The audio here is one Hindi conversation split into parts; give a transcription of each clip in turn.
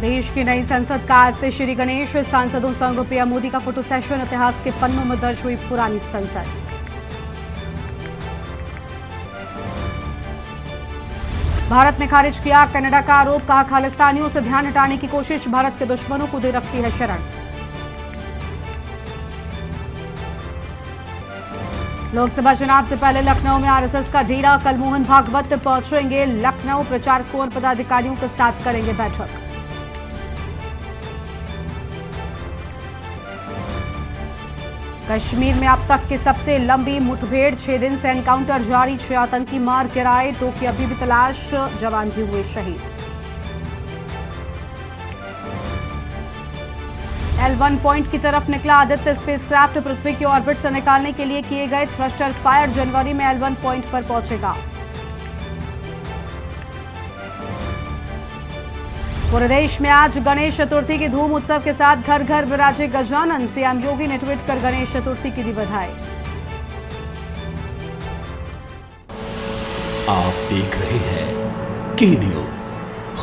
देश की नई संसद का आज से श्री गणेश सांसदों संग पीएम मोदी का फोटो सेशन। इतिहास के पन्नों में दर्ज हुई पुरानी संसद। भारत ने खारिज किया कनाडा का आरोप, कहा खालिस्तानियों से ध्यान हटाने की कोशिश, भारत के दुश्मनों को दे रखी है शरण। लोकसभा चुनाव से पहले लखनऊ में आरएसएस का डेरा, कल मोहन भागवत पहुंचेंगे लखनऊ, प्रचारकों और पदाधिकारियों के साथ करेंगे बैठक। कश्मीर में अब तक की सबसे लंबी मुठभेड़, 6 दिन से एनकाउंटर जारी, 6 आतंकी मार गिराए, 2 की अभी भी तलाश, जवान भी हुए शहीद। L1 पॉइंट की तरफ निकला आदित्य स्पेसक्राफ्ट, पृथ्वी की ऑर्बिट से निकालने के लिए किए गए थ्रस्टर फायर, जनवरी में L1 पॉइंट पर पहुंचेगा। पूरे देश में आज गणेश चतुर्थी की धूम, उत्सव के साथ घर घर विराजे गजानन, सीएम योगी ने ट्वीट कर गणेश चतुर्थी की दी बधाई। आप देख रहे हैं के न्यूज,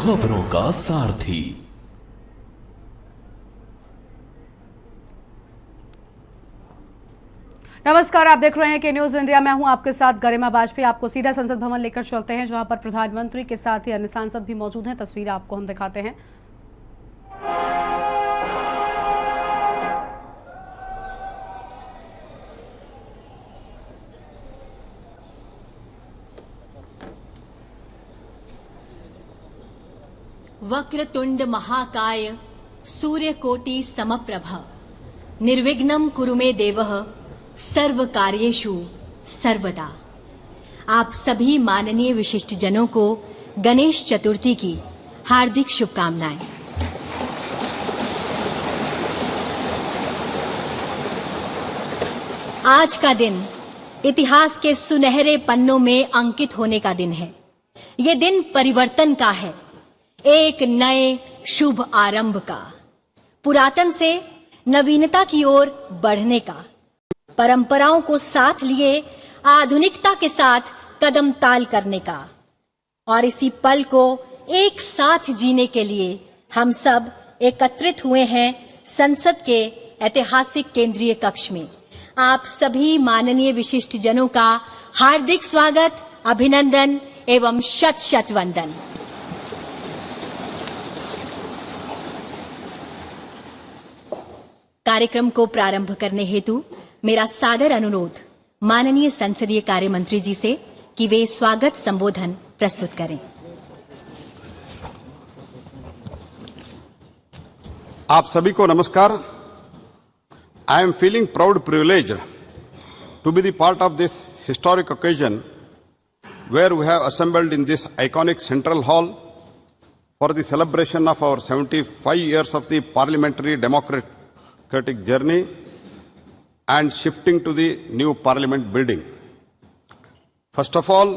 खबरों का सारथी। नमस्कार, आप देख रहे हैं के न्यूज इंडिया। मैं हूं आपके साथ गरिमा वाजपेयी। आपको सीधा संसद भवन लेकर चलते हैं, जहां पर प्रधानमंत्री के साथ ही अन्य सांसद भी मौजूद हैं। तस्वीर आपको हम दिखाते हैं। वक्रतुंड महाकाय सूर्यकोटि समप्रभ निर्विघ्नं कुरु मे देवः सर्व कार्येषु सर्वदा। आप सभी माननीय विशिष्ट जनों को गणेश चतुर्थी की हार्दिक शुभकामनाएं। आज का दिन इतिहास के सुनहरे पन्नों में अंकित होने का दिन है। ये दिन परिवर्तन का है, एक नए शुभ आरंभ का, पुरातन से नवीनता की ओर बढ़ने का, परंपराओं को साथ लिए आधुनिकता के साथ कदम ताल करने का। और इसी पल को एक साथ जीने के लिए हम सब एकत्रित हुए हैं संसद के ऐतिहासिक केंद्रीय कक्ष में। आप सभी माननीय विशिष्ट जनों का हार्दिक स्वागत, अभिनंदन एवं शत शत वंदन। कार्यक्रम को प्रारंभ करने हेतु मेरा सादर अनुरोध माननीय संसदीय कार्य मंत्री जी से कि वे स्वागत संबोधन प्रस्तुत करें। आप सभी को नमस्कार। I am feeling proud privileged to be the part of this historic occasion where we have assembled in this iconic central hall for the celebration of our 75 years of the parliamentary democratic journey and shifting to the new parliament building. First of all,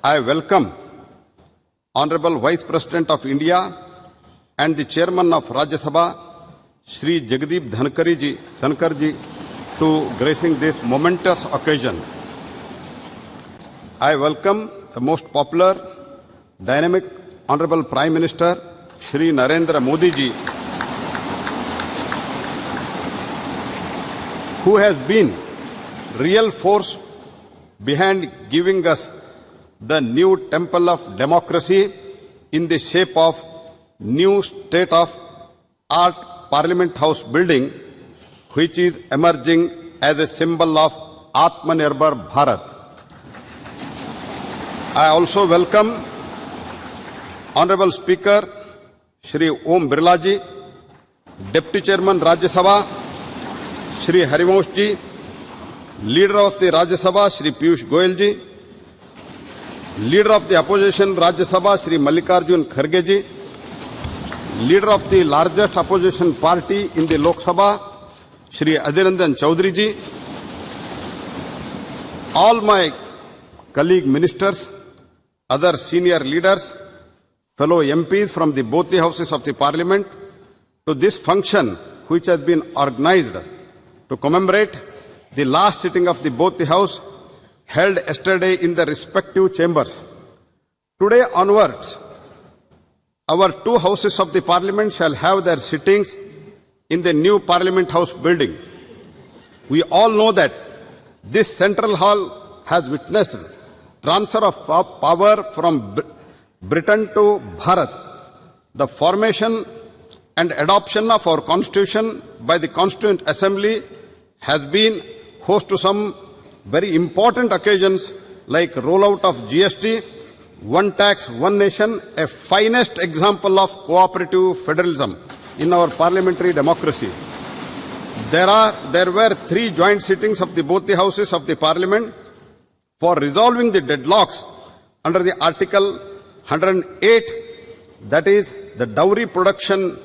I welcome Honorable Vice President of India and the Chairman of Rajya Sabha, Shri Jagdeep Dhankar ji, to gracing this momentous occasion. I welcome the most popular, dynamic, Honorable Prime Minister, Shri Narendra Modi ji, who has been real force behind giving us the new temple of democracy in the shape of new state-of-art Parliament House building, which is emerging as a symbol of Atmanirbhar Bharat. I also welcome Honorable Speaker Shri Om Birla ji, Deputy Chairman Rajya Sabha Shri Harivansh ji, Leader of the Rajya Sabha Shri Piyush Goyal ji, Leader of the Opposition Rajya Sabha Shri Mallikarjun Kharge ji, Leader of the largest opposition party in the Lok Sabha Shri Adhir Ranjan Chaudhary ji, all my colleague ministers, other senior leaders, fellow MPs from both the houses of the Parliament, to this function which has been organized to commemorate the last sitting of both the House held yesterday in the respective chambers. Today onwards, our two houses of the parliament shall have their sittings in the new Parliament House building. We all know that this central hall has witnessed transfer of power from Britain to Bharat. The formation and adoption of our constitution by the Constituent Assembly has been host to some very important occasions like rollout of GST, one tax, one nation, a finest example of cooperative federalism in our parliamentary democracy. There were 3 joint sittings of both the houses of the parliament for resolving the deadlocks under the Article 108, that is the Dowry Prohibition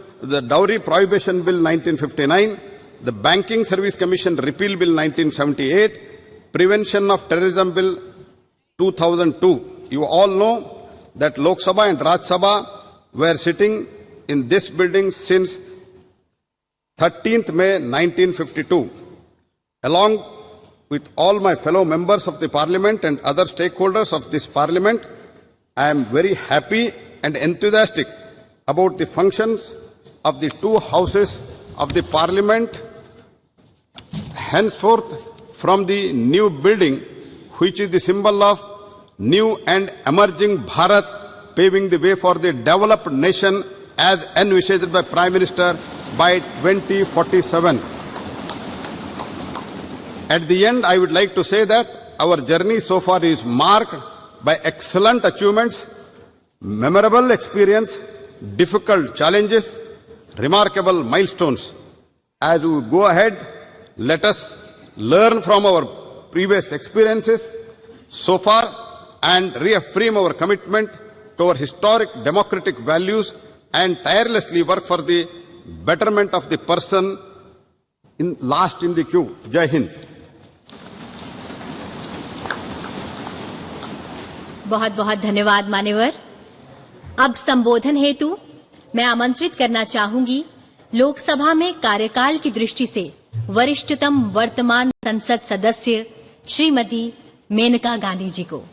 Bill 1959, the Banking Service Commission Repeal Bill 1978, Prevention of Terrorism Bill 2002. You all know that Lok Sabha and Raj Sabha were sitting in this building since 13th May 1952. Along with all my fellow members of the Parliament and other stakeholders of this Parliament, I am very happy and enthusiastic about the functions of the two houses of the Parliament henceforth from the new building, which is the symbol of new and emerging Bharat, paving the way for the developed nation as envisaged by Prime Minister by 2047. At the end, I would like to say that our journey so far is marked by excellent achievements, memorable experience, difficult challenges, remarkable milestones. As we go ahead, let us learn from our previous experiences so far and reaffirm our commitment to our historic democratic values and tirelessly work for the betterment of the person last in the queue. Jai Hind. बहुत बहुत धन्यवाद मान्यवर। अब संबोधन हेतु मैं आमंत्रित करना चाहूंगी लोकसभा में कार्यकाल की दृष्टि से वरिष्ठतम वर्तमान संसद सदस्य श्रीमती मेनका गांधी जी को।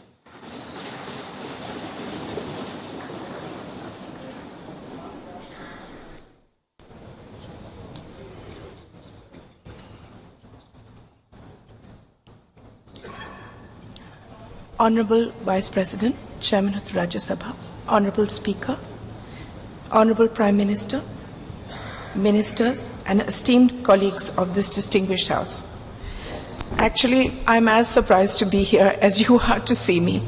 Honorable Vice President, Chairman of the Rajya Sabha, Honorable Speaker, Honorable Prime Minister, Ministers and esteemed colleagues of this distinguished House. Actually, I'm as surprised to be here as you are to see me.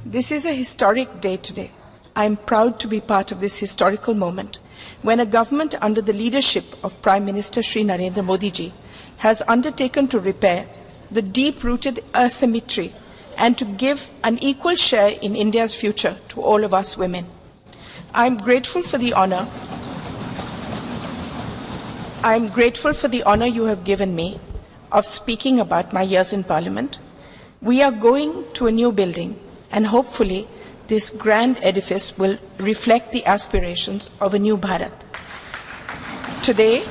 This is a historic day today. I'm proud to be part of this historical moment when a government under the leadership of Prime Minister Shri Narendra Modi ji has undertaken to repair the deep-rooted asymmetry and to give an equal share in India's future to all of us women. I'm grateful for the honor you have given me of speaking about my years in Parliament. We are going to a new building and hopefully this grand edifice will reflect the aspirations of a new Bharat. Today,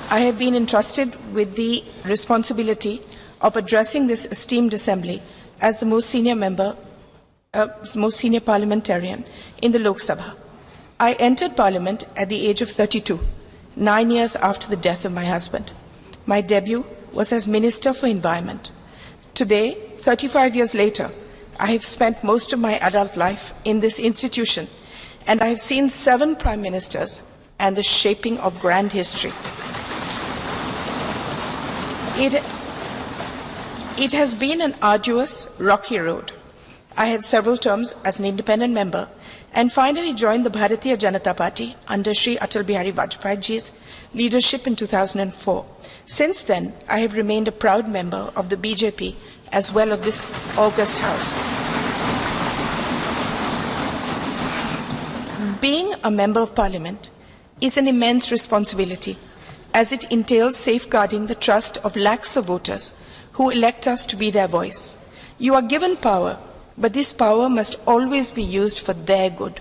I have been entrusted with the responsibility of addressing this esteemed assembly as the most senior parliamentarian in the Lok Sabha. I entered Parliament at the age of 32, 9 years after the death of my husband. My debut was as Minister for Environment. Today, 35 years later, I have spent most of my adult life in this institution and I have seen 7 Prime Ministers and the shaping of grand history. It has been an arduous, rocky road. I had several terms as an independent member and finally joined the Bharatiya Janata Party under Shri Atal Bihari Vajpayee ji's leadership in 2004. Since then, I have remained a proud member of the BJP as well as this august House. Being a member of Parliament is an immense responsibility as it entails safeguarding the trust of lakhs of voters who elect us to be their voice. You are given power, but this power must always be used for their good.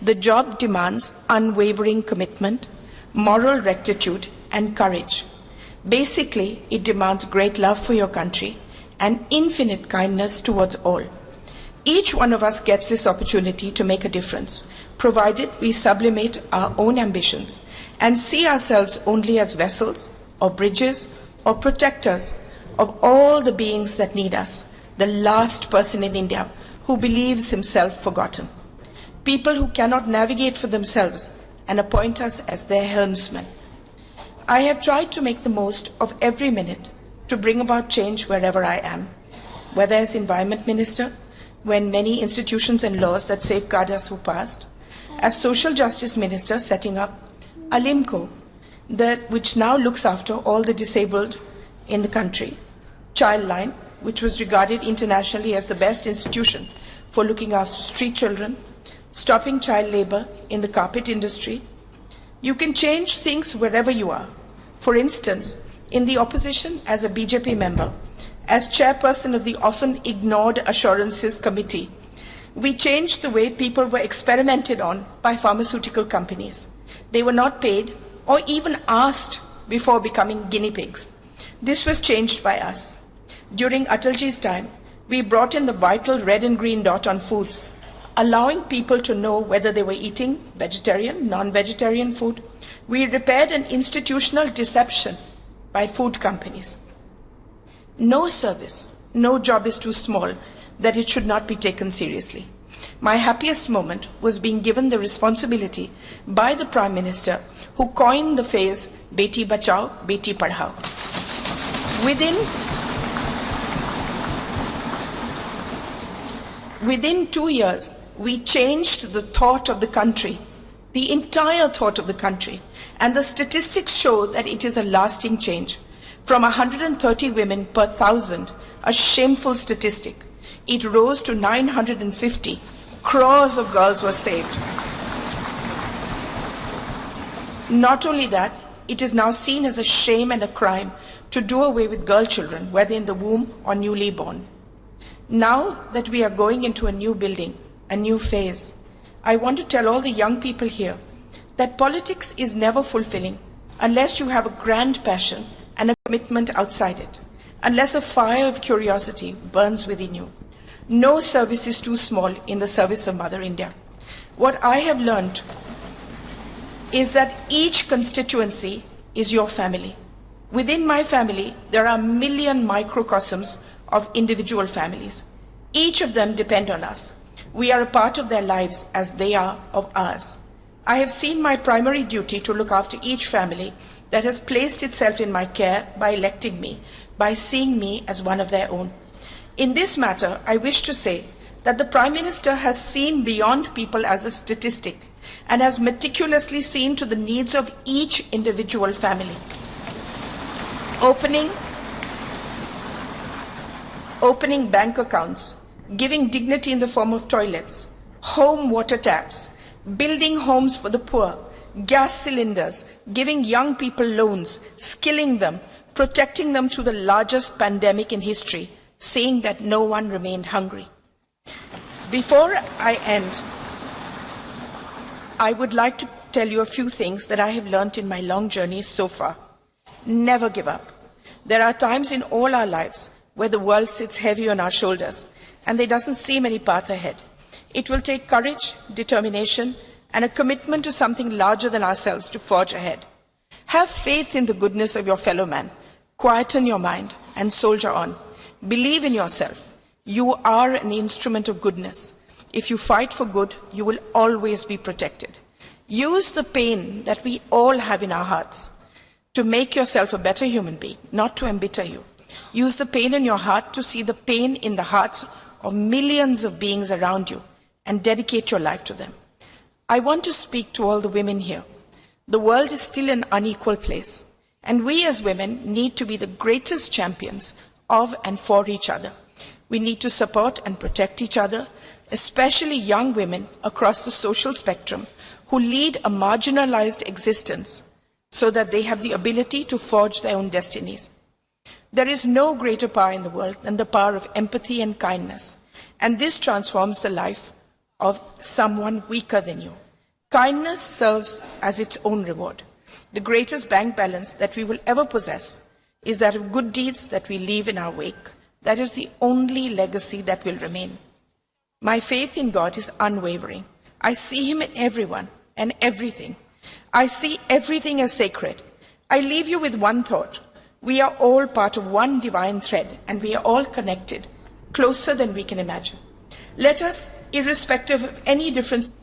The job demands unwavering commitment, moral rectitude, and courage. Basically, it demands great love for your country and infinite kindness towards all. Each one of us gets this opportunity to make a difference, provided we sublimate our own ambitions and see ourselves only as vessels or bridges or protectors of all the beings that need us, the last person in India who believes himself forgotten. People who cannot navigate for themselves and appoint us as their helmsmen. I have tried to make the most of every minute to bring about change wherever I am, whether as Environment Minister, when many institutions and laws that safeguard us were passed, as Social Justice Minister setting up Alimco, which now looks after all the disabled in the country, Childline, which was regarded internationally as the best institution for looking after street children, stopping child labor in the carpet industry. You can change things wherever you are. For instance, in the opposition as a BJP member, as chairperson of the often ignored Assurances Committee, we changed the way people were experimented on by pharmaceutical companies. They were not paid or even asked before becoming guinea pigs. This was changed by us. During Atalji's time, we brought in the vital red and green dot on foods, allowing people to know whether they were eating vegetarian, non-vegetarian food. We repaired an institutional deception by food companies. No service, no job is too small that it should not be taken seriously. My happiest moment was being given the responsibility by the Prime Minister who coined the phrase Beti Bachao, Beti Padhao. Within 2 years, we changed the thought of the country, the entire thought of the country, and the statistics show that it is a lasting change. From 130 women per 1,000, a shameful statistic, it rose to 950. Crores of girls were saved. Not only that, it is now seen as a shame and a crime to do away with girl children, whether in the womb or newly born. Now that we are going into a new building, a new phase, I want to tell all the young people here that politics is never fulfilling unless you have a grand passion and a commitment outside it, unless a fire of curiosity burns within you. No service is too small in the service of Mother India. What I have learned is that each constituency is your family. Within my family, there are a million microcosms of individual families. Each of them depend on us. We are a part of their lives as they are of ours. I have seen my primary duty to look after each family that has placed itself in my care by electing me, by seeing me as one of their own. In this matter, I wish to say that the Prime Minister has seen beyond people as a statistic and has meticulously seen to the needs of each individual family. Opening bank accounts, giving dignity in the form of toilets, home water taps, building homes for the poor, gas cylinders, giving young people loans, skilling them, protecting them through the largest pandemic in history, saying that no one remained hungry. Before I end, I would like to tell you a few things that I have learnt in my long journey so far. Never give up. There are times in all our lives where the world sits heavy on our shoulders and there doesn't seem any path ahead. It will take courage, determination, and a commitment to something larger than ourselves to forge ahead. Have faith in the goodness of your fellow man. Quieten your mind and soldier on. Believe in yourself. You are an instrument of goodness. If you fight for good, you will always be protected. Use the pain that we all have in our hearts to make yourself a better human being, not to embitter you. Use the pain in your heart to see the pain in the hearts of millions of beings around you and dedicate your life to them. I want to speak to all the women here. The world is still an unequal place, and we as women need to be the greatest champions of and for each other. We need to support and protect each other, especially young women across the social spectrum who lead a marginalized existence so that they have the ability to forge their own destinies. There is no greater power in the world than the power of empathy and kindness, and this transforms the life of someone weaker than you. Kindness serves as its own reward. The greatest bank balance that we will ever possess is that of good deeds that we leave in our wake. That is the only legacy that will remain. My faith in God is unwavering. I see Him in everyone and everything. I see everything as sacred. I leave you with one thought. We are all part of one divine thread, and we are all connected, closer than we can imagine. Let us, irrespective of any difference,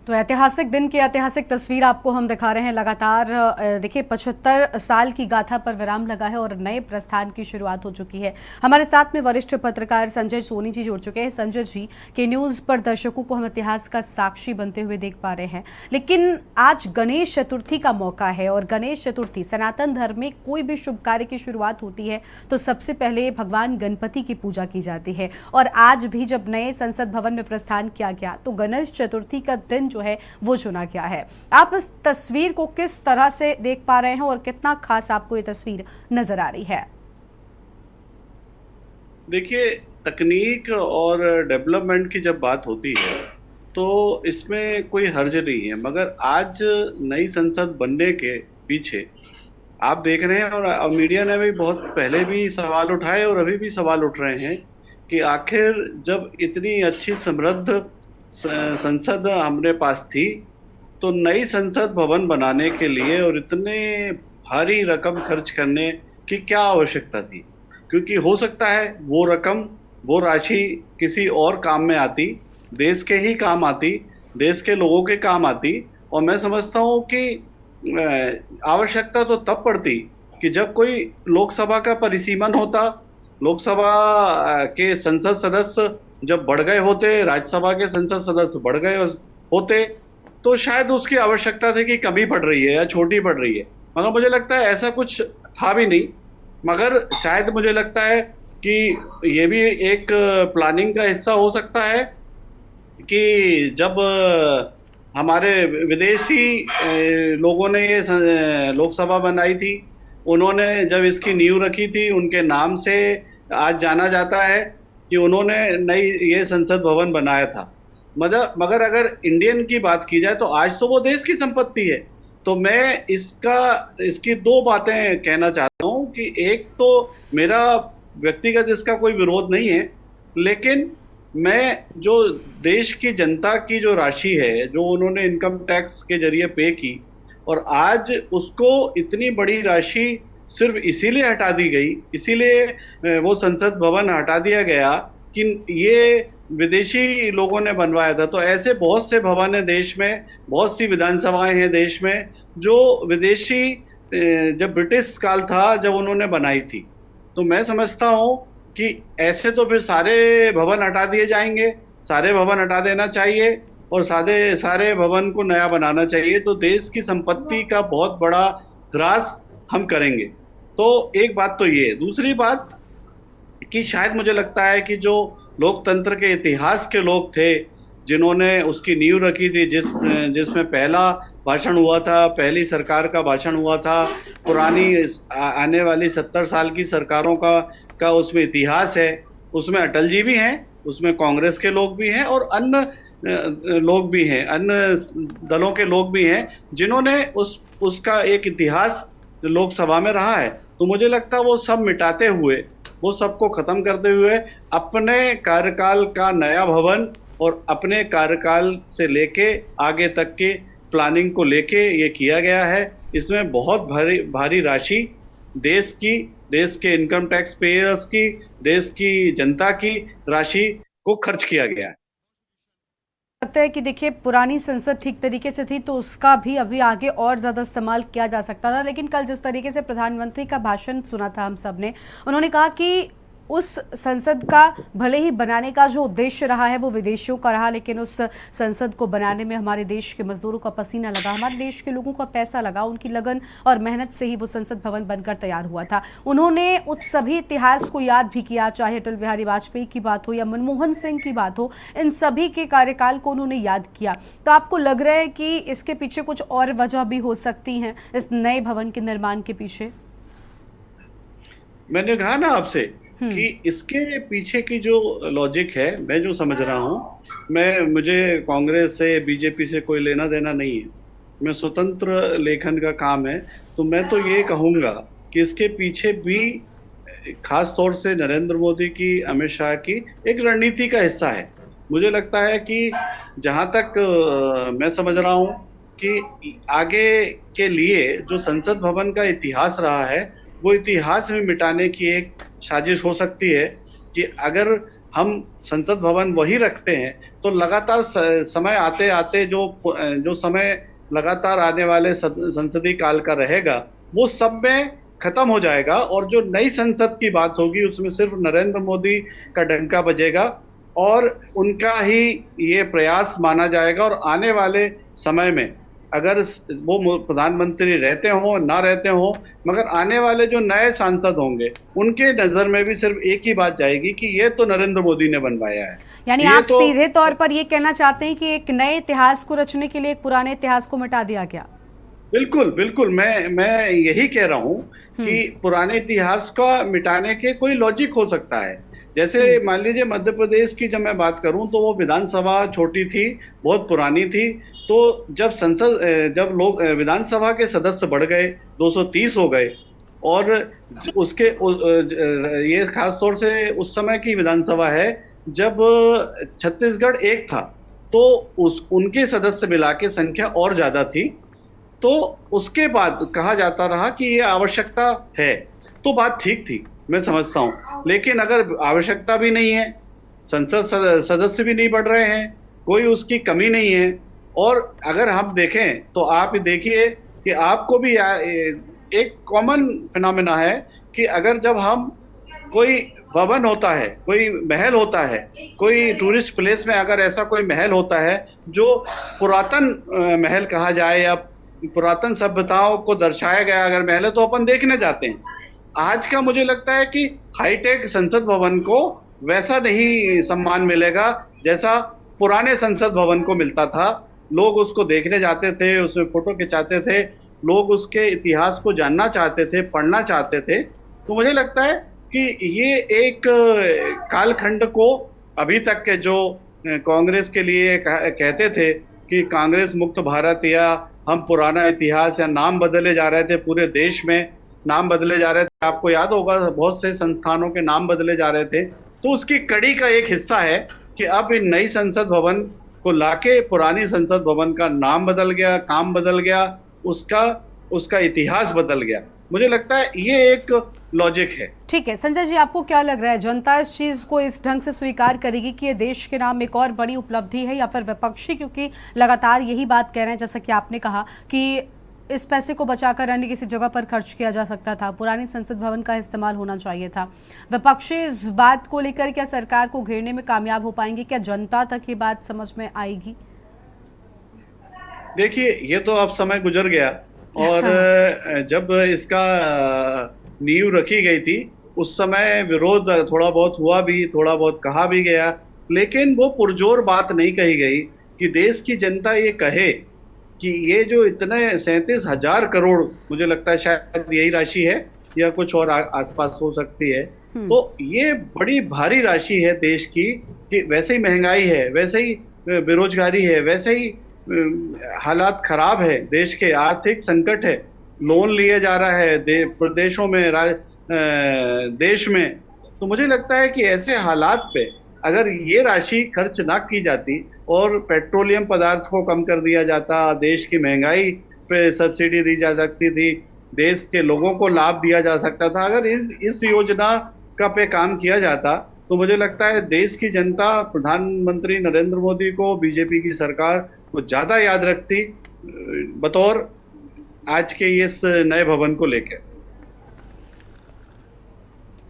तो ऐतिहासिक दिन की ऐतिहासिक तस्वीर आपको हम दिखा रहे हैं लगातार। देखिए 75 साल की गाथा पर विराम लगा है और नए प्रस्थान की शुरुआत हो चुकी है। हमारे साथ में वरिष्ठ पत्रकार संजय सोनी जी जुड़ चुके हैं। संजय जी, के न्यूज़ पर दर्शकों को हम इतिहास का साक्षी बनते हुए देख पा रहे हैं, लेकिन आज गणेश चतुर्थी का मौका है और गणेश चतुर्थी सनातन धर्म में कोई भी शुभ कार्य की शुरुआत होती है तो सबसे पहले भगवान गणपति की पूजा की जाती है। और आज भी जब नए संसद भवन में प्रस्थान किया गया तो गणेश चतुर्थी का दिन जो है वो चुना गया है। आप इस तस्वीर को किस तरह से देख पा रहे हैं और कितना खास आपको ये तस्वीर नजर आ रही है? देखिए, तकनीक और डेवलपमेंट की जब बात होती है तो इसमें कोई हर्ज नहीं है, मगर आज नई संसद बनने के पीछे आप देख रहे हैं और मीडिया ने भी बहुत पहले भी सवाल उठाए और अभी भी सवाल उठ रहे हैं कि आखिर जब इतनी अच्छी समृद्ध संसद हमने पास थी तो नई संसद भवन बनाने के लिए और इतने भारी रकम खर्च करने की क्या आवश्यकता थी? क्योंकि हो सकता है वो रकम, वो राशि किसी और काम में आती, देश के ही काम आती, देश के लोगों के काम आती। और मैं समझता हूँ कि आवश्यकता तो तब पड़ती कि जब कोई लोकसभा का परिसीमन होता, लोकसभा के संसद सदस्य जब बढ़ गए होते, राज्यसभा के संसद सदस्य बढ़ गए होते, तो शायद उसकी आवश्यकता थी कि कमी पड़ रही है या छोटी पड़ रही है। मगर मुझे लगता है ऐसा कुछ था भी नहीं। मगर शायद मुझे लगता है कि ये भी एक प्लानिंग का हिस्सा हो सकता है कि जब हमारे विदेशी लोगों ने ये लोकसभा बनाई थी, उन्होंने जब इसकी नींव रखी थी, उनके नाम से आज जाना जाता है कि उन्होंने नई ये संसद भवन बनाया था। मगर अगर इंडियन की बात की जाए तो आज तो वो देश की संपत्ति है। तो मैं इसकी दो बातें कहना चाहता हूँ कि एक तो मेरा व्यक्तिगत इसका कोई विरोध नहीं है, लेकिन मैं जो देश की जनता की जो राशि है जो उन्होंने इनकम टैक्स के जरिए पे की, और आज उसको इतनी बड़ी राशि सिर्फ इसीलिए हटा दी गई, इसीलिए वो संसद भवन हटा दिया गया कि ये विदेशी लोगों ने बनवाया था। तो ऐसे बहुत से भवन हैं देश में, बहुत सी विधानसभाएं हैं देश में जो विदेशी जब ब्रिटिश काल था जब उन्होंने बनाई थी। तो मैं समझता हूँ कि ऐसे तो फिर सारे भवन हटा दिए जाएंगे, सारे भवन हटा देना चाहिए और सारे भवन को नया बनाना चाहिए। तो देश की संपत्ति का बहुत बड़ा ह्रास हम करेंगे। तो एक बात तो ये। दूसरी बात कि शायद मुझे लगता है कि जो लोकतंत्र के इतिहास के लोग थे जिन्होंने उसकी नींव रखी थी, जिसमें पहला भाषण हुआ था, पहली सरकार का भाषण हुआ था, पुरानी आने वाली 70 साल की सरकारों का उसमें इतिहास है, उसमें अटल जी भी हैं, उसमें कांग्रेस के लोग भी हैं और अन्य लोग भी हैं, अन्य दलों के लोग भी हैं जिन्होंने उसका एक इतिहास लोकसभा में रहा है। तो मुझे लगता है वो सब मिटाते हुए, वो सबको खत्म करते हुए अपने कार्यकाल का नया भवन और अपने कार्यकाल से लेके आगे तक के प्लानिंग को लेके ये किया गया है। इसमें बहुत भारी राशि देश के इनकम टैक्स पेयर्स की, देश की जनता की राशि को खर्च किया गया है। लगता है कि देखिए पुरानी संसद ठीक तरीके से थी तो उसका भी अभी आगे और ज़्यादा इस्तेमाल किया जा सकता था, लेकिन कल जिस तरीके से प्रधानमंत्री का भाषण सुना था हम सब ने, उन्होंने कहा कि उस संसद का भले ही बनाने का जो उद्देश्य रहा है वो विदेशियों का रहा, लेकिन उस संसद को बनाने में हमारे देश के मजदूरों का पसीना लगा, हमारे देश के लोगों का पैसा लगा, उनकी लगन और मेहनत से ही वो संसद भवन बनकर तैयार हुआ था। उन्होंने उस सभी इतिहास को याद भी किया, चाहे अटल बिहारी वाजपेयी की बात हो या मनमोहन सिंह की बात हो, इन सभी के कार्यकाल को उन्होंने याद किया। तो आपको लग रहा है कि इसके पीछे कुछ और वजह भी हो सकती हैं इस नए भवन के निर्माण के पीछे? मैंने कहा ना आपसे कि इसके पीछे की जो लॉजिक है, मैं जो समझ रहा हूँ, मुझे कांग्रेस से बीजेपी से कोई लेना देना नहीं है, मैं स्वतंत्र लेखन का काम है। तो मैं तो ये कहूँगा कि इसके पीछे भी खास तौर से नरेंद्र मोदी की, अमित शाह की एक रणनीति का हिस्सा है। मुझे लगता है कि जहां तक मैं समझ रहा हूं कि आगे के लिए जो संसद भवन का इतिहास रहा है वो इतिहास में मिटाने की एक साजिश हो सकती है कि अगर हम संसद भवन वही रखते हैं तो लगातार समय आते आते जो समय लगातार आने वाले संसदीय काल का रहेगा वो सब में खत्म हो जाएगा और जो नई संसद की बात होगी उसमें सिर्फ नरेंद्र मोदी का डंका बजेगा और उनका ही ये प्रयास माना जाएगा और आने वाले समय में अगर वो प्रधानमंत्री रहते हो ना रहते हो मगर आने वाले जो नए सांसद होंगे उनके नजर में भी सिर्फ एक ही बात जाएगी कि ये तो नरेंद्र मोदी ने बनवाया है। यानी आप सीधे तौर पर ये कहना चाहते हैं कि एक नए इतिहास को रचने के लिए एक पुराने इतिहास को मिटा दिया गया? बिल्कुल बिल्कुल, मैं यही कह रहा हूँ कि पुराने इतिहास का मिटाने के कोई लॉजिक हो सकता है। जैसे मान लीजिए मध्य प्रदेश की जब मैं बात करूं तो वो विधानसभा छोटी थी, बहुत पुरानी थी, तो जब लोग विधानसभा के सदस्य बढ़ गए 230 हो गए और उसके ये खास तौर से उस समय की विधानसभा है जब छत्तीसगढ़ एक था तो उनके सदस्य मिला के संख्या और ज्यादा थी, तो उसके बाद कहा जाता रहा कि ये आवश्यकता है, तो बात ठीक थी, मैं समझता हूं। लेकिन अगर आवश्यकता भी नहीं है, संसद सदस्य भी नहीं बढ़ रहे हैं, कोई उसकी कमी नहीं है और अगर हम देखें तो आप देखिए कि आपको भी एक कॉमन फिनोमेना है कि अगर जब हम कोई भवन होता है, कोई महल होता है, कोई टूरिस्ट प्लेस में अगर ऐसा कोई महल होता है जो पुरातन महल कहा जाए या पुरातन सभ्यताओं को दर्शाया गया अगर महल है तो अपन देखने जाते हैं। आज का मुझे लगता है कि हाईटेक संसद भवन को वैसा नहीं सम्मान मिलेगा जैसा पुराने संसद भवन को मिलता था। लोग उसको देखने जाते थे, उसमें फोटो खिंचाते थे, लोग उसके इतिहास को जानना चाहते थे, पढ़ना चाहते थे। तो मुझे लगता है कि ये एक कालखंड को अभी तक के जो कांग्रेस के लिए कहते थे कि कांग्रेस मुक्त भारत या हम पुराना इतिहास या नाम बदले जा रहे थे, पूरे देश में नाम बदले जा रहे थे, आपको याद होगा बहुत से संस्थानों के नाम बदले जा रहे थे, तो उसकी कड़ी का एक हिस्सा है कि अब इन नई संसद भवन को लाके पुरानी संसद भवन का नाम बदल गया, काम बदल गया, उसका इतिहास बदल गया। मुझे लगता है ये एक लॉजिक है। ठीक है संजय जी, आपको क्या लग रहा है, जनता इस चीज को इस ढंग से स्वीकार करेगी कि ये देश के नाम एक और बड़ी उपलब्धि है, या फिर विपक्षी क्योंकि लगातार यही बात कह रहे हैं जैसा कि आपने कहा कि इस पैसे को बचाकर अन्य किसी जगह पर खर्च किया जा सकता था, पुरानी संसद भवन का इस्तेमाल होना चाहिए था, विपक्षी इस बात को लेकर क्या सरकार को घेरने में कामयाब हो पाएंगे? क्या जनता तक ये बात समझ में आएगी? देखिए ये तो अब समय गुजर गया और जब इसका नींव रखी गई थी उस समय विरोध थोड़ा बहुत हुआ भी, थोड़ा बहुत कहा भी गया, लेकिन वो पुरजोर बात नहीं कही गई कि देश की जनता ये कहे कि ये जो इतने 37,000 करोड़, मुझे लगता है शायद यही राशि है या कुछ और आसपास हो सकती है, तो ये बड़ी भारी राशि है देश की कि वैसे ही महंगाई है, वैसे ही बेरोजगारी है, वैसे ही हालात खराब है, देश के आर्थिक संकट है, लोन लिए जा रहा है प्रदेशों में, देश में। तो मुझे लगता है कि ऐसे हालात पे अगर ये राशि खर्च ना की जाती और पेट्रोलियम पदार्थ को कम कर दिया जाता, देश की महंगाई पे सब्सिडी दी जा सकती थी, देश के लोगों को लाभ दिया जा सकता था, अगर इस योजना का पे काम किया जाता तो मुझे लगता है देश की जनता प्रधानमंत्री नरेंद्र मोदी को, बीजेपी की सरकार को ज्यादा याद रखती बतौर आज के इस नए भवन को लेकर।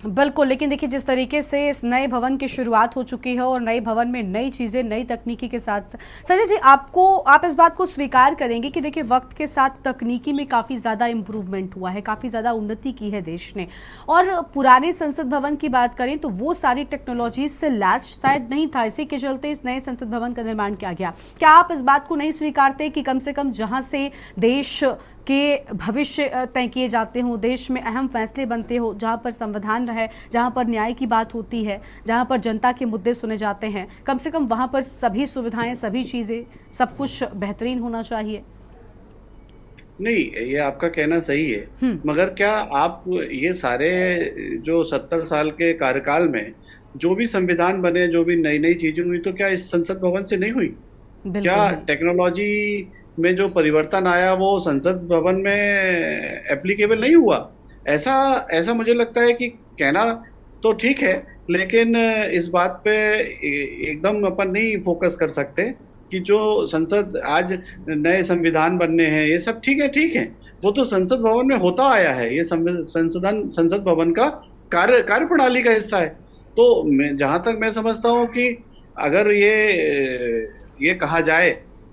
बिल्कुल, लेकिन देखिए जिस तरीके से इस नए भवन की शुरुआत हो चुकी है और नए भवन में नई चीज़ें, नई तकनीकी के साथ, संजय जी आप इस बात को स्वीकार करेंगे कि देखिए वक्त के साथ तकनीकी में काफ़ी ज़्यादा इम्प्रूवमेंट हुआ है, काफ़ी ज़्यादा उन्नति की है देश ने, और पुराने संसद भवन की बात करें तो वो सारी टेक्नोलॉजी से लैस शायद नहीं था, इसी के चलते इस नए संसद भवन का निर्माण किया गया। क्या आप इस बात को नहीं स्वीकारते कि कम से कम जहाँ से देश के भविष्य तय किए जाते हों, देश में अहम फैसले बनते हो, जहां पर संविधान रहे, जहां पर न्याय की बात होती है, जहां पर जनता के मुद्दे सुने जाते हैं, कम से कम वहां पर सभी सुविधाएं, सभी चीज़ें, सब कुछ बेहतरीन होना चाहिए? नहीं, ये आपका कहना सही है, मगर क्या आप ये सारे जो 70 साल के कार्यकाल में जो भी संविधान बने, जो भी नई नई चीजें हुई, तो क्या इस संसद भवन से नहीं हुई? बिल्कुल क्या नहीं। टेक्नोलॉजी में जो परिवर्तन आया वो संसद भवन में एप्लीकेबल नहीं हुआ? ऐसा ऐसा मुझे लगता है कि कहना तो ठीक है, लेकिन इस बात पे एकदम अपन नहीं फोकस कर सकते कि जो संसद आज नए संविधान बनने हैं, ये सब ठीक है, वो तो संसद भवन में होता आया है। ये संसद भवन का कार्य प्रणाली का हिस्सा है। तो मैं जहां तक मैं समझता हूँ कि अगर ये कहा जाए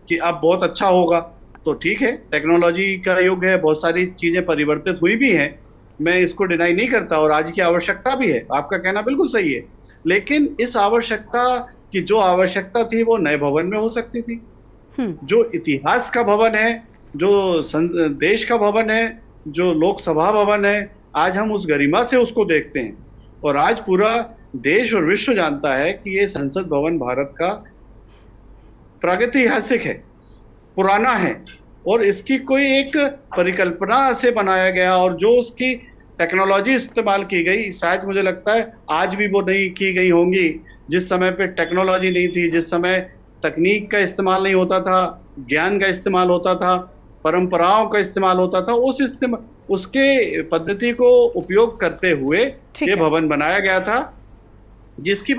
कि अब बहुत अच्छा होगा, तो ठीक है, टेक्नोलॉजी का युग है, बहुत सारी चीजें परिवर्तित हुई भी हैं, मैं इसको डिनाई नहीं करता, और आज की आवश्यकता भी है, आपका कहना बिल्कुल सही है। लेकिन इस आवश्यकता की जो आवश्यकता थी वो नए भवन में हो सकती थी। जो इतिहास का भवन है, जो देश का भवन है, जो लोकसभा भवन है, आज हम उस गरिमा से उसको देखते हैं, और आज पूरा देश और विश्व जानता है कि ये संसद भवन भारत का प्रागैतिहासिक है, पुराना है, और इसकी कोई एक परिकल्पना से बनाया गया, और जो उसकी टेक्नोलॉजी इस्तेमाल की गई, शायद मुझे लगता है आज भी वो नहीं की गई होंगी। जिस समय पे टेक्नोलॉजी नहीं थी, जिस समय तकनीक का इस्तेमाल नहीं होता था, ज्ञान का इस्तेमाल होता था, परंपराओं का इस्तेमाल होता था, उसके पद्धति को उपयोग करते हुए ये भवन बनाया गया था, जिसकी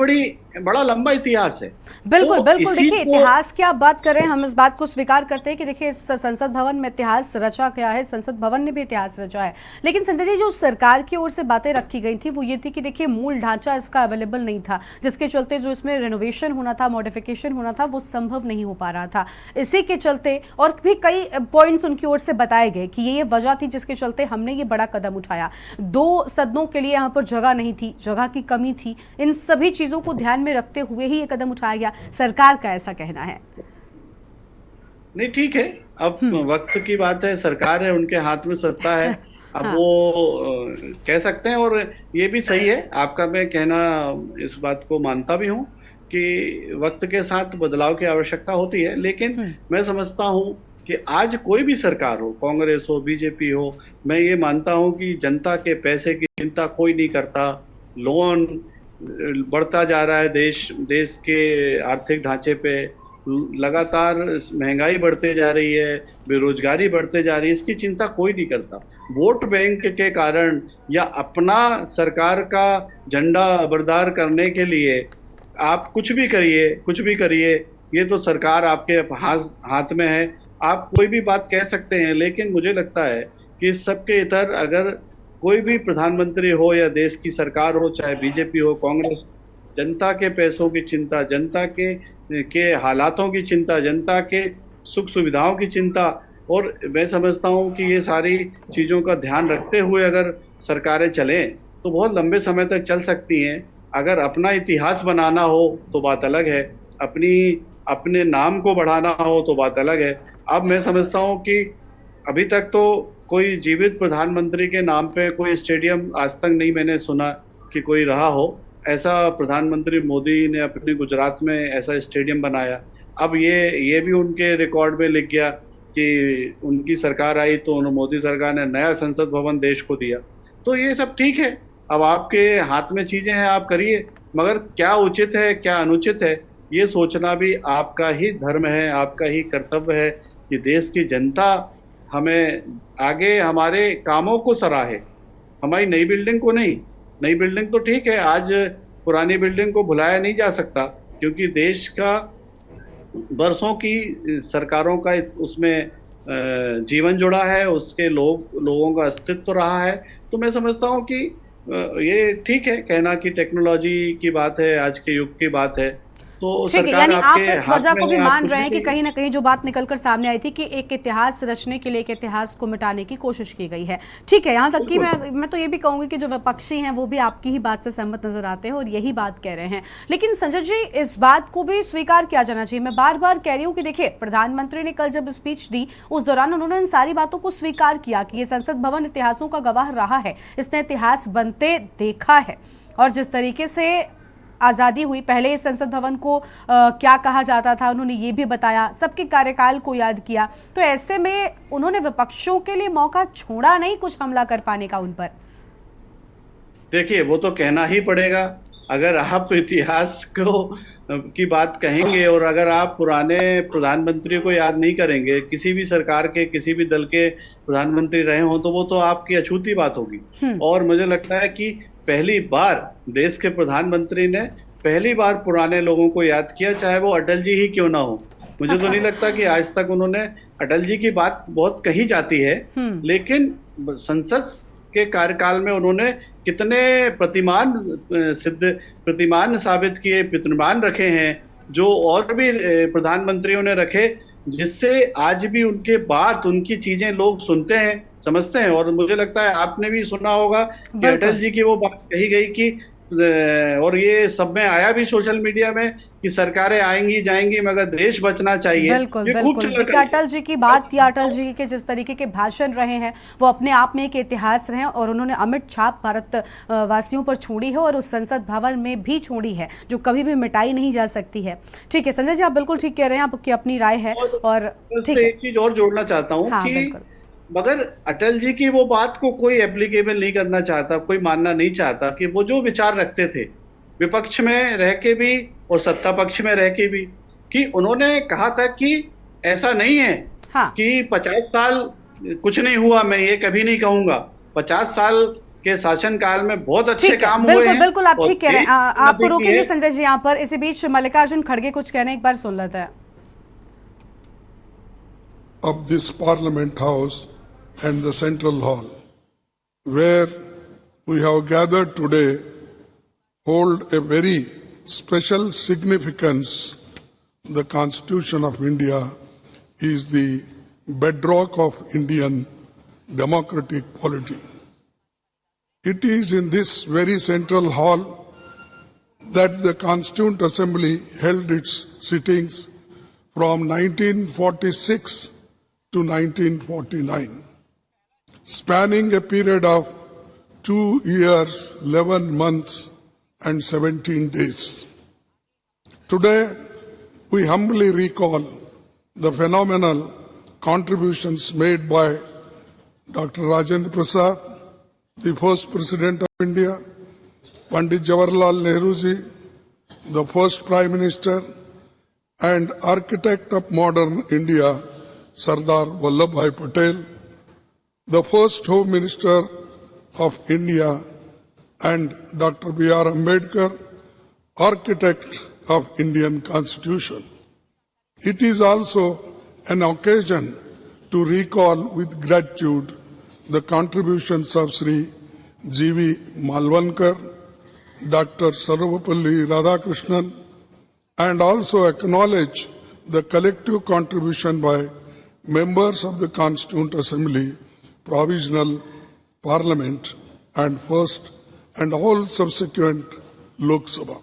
बड़ा लंबा इतिहास है। बिल्कुल तो बिल्कुल। इसी देखिए, इतिहास की आप बात कर रहे हैं, हम इस बात को स्वीकार करते हैं कि देखिए इस संसद भवन में इतिहास रचा गया है, संसद भवन ने भी इतिहास रचा है। लेकिन संजय जी, जो सरकार की ओर से बातें रखी गई थी वो ये थी कि देखिए मूल ढांचा इसका अवेलेबल नहीं था, जिसके चलते जो इसमें रेनोवेशन होना था, मॉडिफिकेशन होना था, वो संभव नहीं हो पा रहा था। इसी के चलते और भी कई पॉइंट्स उनकी ओर से बताए गए कि ये वजह थी जिसके चलते हमने ये बड़ा कदम उठाया। 2 सदनों के लिए यहाँ पर जगह नहीं थी, जगह की कमी थी, इन सभी चीजों को ध्यान में रखते हुए ही ये कदम उठाया गया। सरकार का ऐसा कहना है। नहीं, ठीक है, अब वक्त की बात है, सरकार है, उनके हाथ में सत्ता है। अब वो कह सकते हैं, और ये भी सही है आपका, मैं कहना इस बात को मानता भी हूँ कि वक्त के साथ बदलाव की आवश्यकता होती है। लेकिन मैं समझता हूँ कि आज कोई भी सरकार हो, कांग्रेस हो, बीजेपी हो, मैं ये मानता हूँ कि जनता के पैसे की चिंता कोई नहीं करता। लोन बढ़ता जा रहा है, देश के आर्थिक ढांचे पे लगातार महंगाई बढ़ते जा रही है, बेरोजगारी बढ़ते जा रही है, इसकी चिंता कोई नहीं करता। वोट बैंक के कारण या अपना सरकार का झंडा बरदार करने के लिए आप कुछ भी करिए, ये तो सरकार आपके हाथ में है, आप कोई भी बात कह सकते हैं। लेकिन मुझे लगता है कि इस सब के इतर अगर कोई भी प्रधानमंत्री हो या देश की सरकार हो, चाहे बीजेपी हो, कांग्रेस, जनता के पैसों की चिंता, जनता के हालातों की चिंता, जनता के सुख सुविधाओं की चिंता, और मैं समझता हूं कि ये सारी चीज़ों का ध्यान रखते हुए अगर सरकारें चलें तो बहुत लंबे समय तक चल सकती हैं। अगर अपना इतिहास बनाना हो तो बात अलग है, अपने नाम को बढ़ाना हो तो बात अलग है। अब मैं समझता हूं कि अभी तक तो कोई जीवित प्रधानमंत्री के नाम पे कोई स्टेडियम आज तक नहीं मैंने सुना कि कोई रहा हो। ऐसा प्रधानमंत्री मोदी ने अपने गुजरात में ऐसा स्टेडियम बनाया। अब ये भी उनके रिकॉर्ड में लिख गया कि उनकी सरकार आई तो मोदी सरकार ने नया संसद भवन देश को दिया। तो ये सब ठीक है, अब आपके हाथ में चीजें हैं, आप करिए, मगर क्या उचित है क्या अनुचित है ये सोचना भी आपका ही धर्म है, आपका ही कर्तव्य है कि देश की जनता हमें आगे हमारे कामों को सराहे, हमारी नई बिल्डिंग को नहीं। नई बिल्डिंग तो ठीक है, आज पुरानी बिल्डिंग को भुलाया नहीं जा सकता, क्योंकि देश का बरसों की सरकारों का उसमें जीवन जुड़ा है, उसके लोगों का अस्तित्व रहा है। तो मैं समझता हूँ कि ये ठीक है कहना कि टेक्नोलॉजी की बात है, आज के युग की बात है, तो ठीक है। सरकार यानी आप आपके इस हाथ वजह में को भी है, आप मान कुछ रहे भी हैं कि करिए। कहीं ना कहीं जो बात निकलकर सामने आई थी कि एक इतिहास रचने के लिए एक इतिहास को मिटाने की कोशिश की गई है। ठीक है, यहाँ तक कि मैं तो ये भी कहूंगी कि जो विपक्षी हैं वो भी आपकी ही बात से सहमत नजर आते हैं और यही बात कह रहे हैं। लेकिन संजय जी, इस बात को भी स्वीकार किया जाना चाहिए, मैं बार बार कह रही हूँ कि देखिए प्रधानमंत्री ने कल जब स्पीच दी उस दौरान उन्होंने इन सारी बातों को स्वीकार किया कि ये संसद भवन इतिहासों का गवाह रहा है, इसने इतिहास बनते देखा है। और जिस तरीके से आज़ादी हुई, पहले इस संसद भवन को क्या कहा जाता था उन्होंने ये भी बताया, सबके कार्यकाल को याद किया। तो ऐसे में उन्होंने विपक्षों के लिए मौका छोड़ा नहीं कुछ हमला कर पाने का उन पर। देखिए, वो तो कहना ही पड़ेगा अगर आप इतिहास को की बात कहेंगे और अगर आप पुराने प्रधानमंत्री को याद नहीं करेंगे, किसी भी सरकार के किसी भी दल के प्रधानमंत्री रहे हों, तो वो तो आपकी अछूती बात होगी। और मुझे लगता है कि पहली बार देश के प्रधानमंत्री ने पहली बार पुराने लोगों को याद किया, चाहे वो अटल जी ही क्यों ना हो। मुझे तो नहीं लगता कि आज तक उन्होंने, अटल जी की बात बहुत कही जाती है, लेकिन संसद के कार्यकाल में उन्होंने कितने प्रतिमान साबित किए, प्रतिमान रखे हैं, जो और भी प्रधानमंत्रियों ने रखे, जिससे आज भी उनके बात, उनकी चीजें लोग सुनते हैं, समझते हैं। और मुझे लगता है आपने भी सुना होगा कि अटल जी की वो बात कही गई कि, और ये सब में आया भी सोशल मीडिया में, कि सरकारें आएंगी जाएंगी मगर देश बचना चाहिए। बिल्कुल ये खूब बिल्कुल। चला देखिए, अटल जी की बात या अटल जी के जिस तरीके के भाषण रहे हैं वो अपने आप में एक इतिहास रहे और उन्होंने अमिट छाप भारत वासियों पर छोड़ी है और उस संसद भवन में भी छोड़ी है, जो कभी भी मिटाई नहीं जा सकती है। ठीक है संजय जी, आप बिल्कुल ठीक कह रहे हैं, आपकी अपनी राय है। और ठीक है, एक चीज और जोड़ना चाहता हूँ हाँ, कि बिल्कुल। मगर अटल जी की वो बात को कोई एप्लीकेबल नहीं करना चाहता, कोई मानना नहीं चाहता कि वो जो विचार रखते थे विपक्ष में रह के भी और सत्ता पक्ष में रह के भी, कि उन्होंने कहा था कि ऐसा नहीं है कि 50 साल कुछ नहीं हुआ। मैं ये कभी नहीं कहूंगा, 50 साल के शासनकाल में बहुत अच्छे काम हुए हैं। बिल्कुल आप ठीक कह रहे हैं। आपको रोकेंगे संजय जी यहाँ पर। इसी बीच मल्लिकार्जुन खड़गे कुछ कहने, एक बार सुन लेते हैं। Of this Parliament House and the Central Hall, where we have gathered today, hold a very special significance. The Constitution of India is the bedrock of Indian democratic polity. It is in this very central hall that the Constituent Assembly held its sittings from 1946 to 1949, spanning a period of 2 years, 11 months, and 17 days. Today, we humbly recall the phenomenal contributions made by Dr. Rajendra Prasad, the first President of India, Pandit Jawaharlal Nehru ji, the first Prime Minister, and architect of modern India, Sardar Vallabhbhai Patel, the first Home Minister of India, and Dr. B.R. Ambedkar, architect of Indian Constitution. It is also an occasion to recall with gratitude the contributions of Sri G.V. Malvankar, Dr. Sarvapalli Radhakrishnan, and also acknowledge the collective contribution by members of the Constituent Assembly, Provisional Parliament, and First and all subsequent Lok Sabha.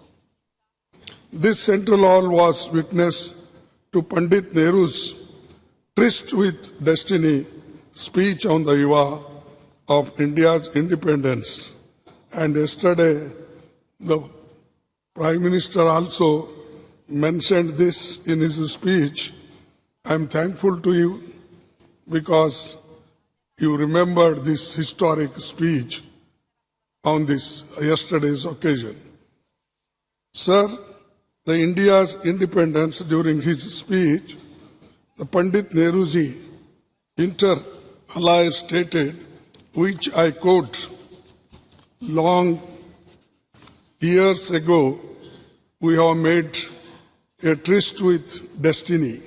This central hall was witness to Pandit Nehru's tryst with destiny speech on the eve of India's independence. And yesterday, the Prime Minister also mentioned this in his speech. I am thankful to you because you remembered this historic speech on this yesterday's occasion. Sir, the India's independence during his speech, the Pandit Nehruji inter alia stated, which I quote, long years ago we have made a tryst with destiny,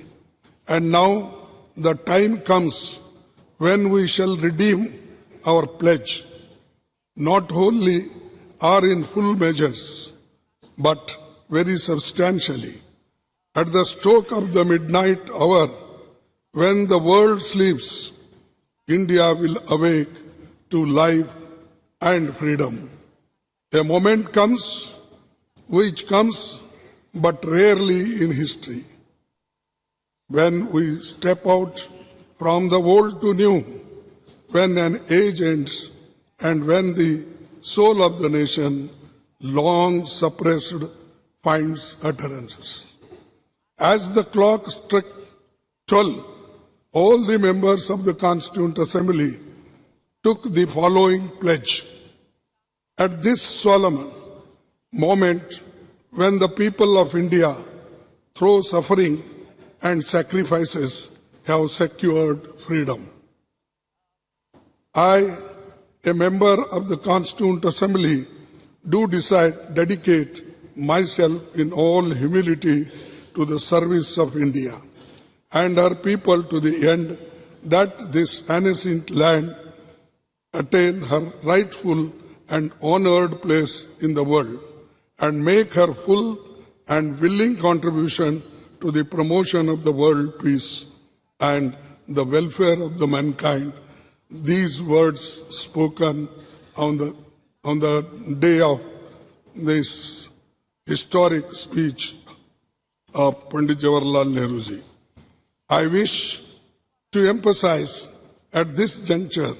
and now the time comes when we shall redeem our pledge, not wholly or in full measures, but very substantially. At the stroke of the midnight hour, when the world sleeps, India will awake to life and freedom. A moment comes, which comes but rarely in history, when we step out from the old to new, when an age ends, and when the soul of the nation, long suppressed, finds utterances. As the clock struck 12, all the members of the Constituent Assembly took the following pledge. At this solemn moment when the people of India, through suffering and sacrifices, have secured freedom. I, a member of the Constituent Assembly, do dedicate myself in all humility to the service of India and her people to the end that this ancient land attain her rightful and honored place in the world and make her full and willing contribution to the promotion of the world peace and the welfare of the mankind. These words spoken on the day of this historic speech of Pandit Jawaharlal Nehru ji. I wish to emphasize at this juncture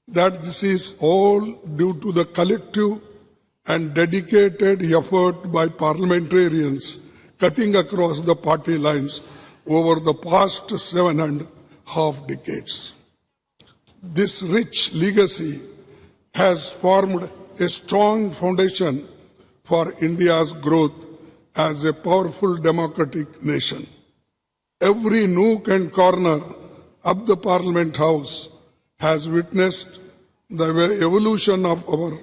that this is all due to the collective and dedicated effort by parliamentarians cutting across the party lines over the past 7.5 decades. This rich legacy has formed a strong foundation for India's growth as a powerful democratic nation. Every nook and corner of the Parliament House has witnessed the evolution of our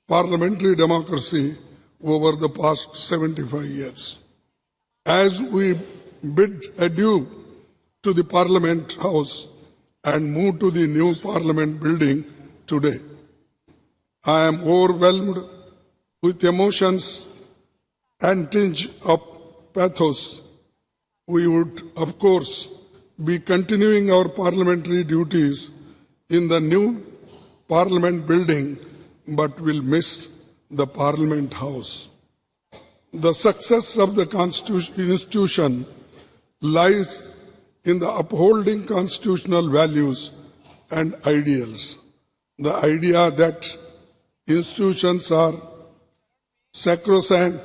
parliamentary democracy over the past 75 years. As we bid adieu to the Parliament House and move to the new Parliament building today, I am overwhelmed with emotions and tinge of pathos. We would, of course, be continuing our parliamentary duties in the new Parliament building, but will miss the Parliament House. The success of the institution lies in the upholding constitutional values and ideals. The idea that institutions are sacrosanct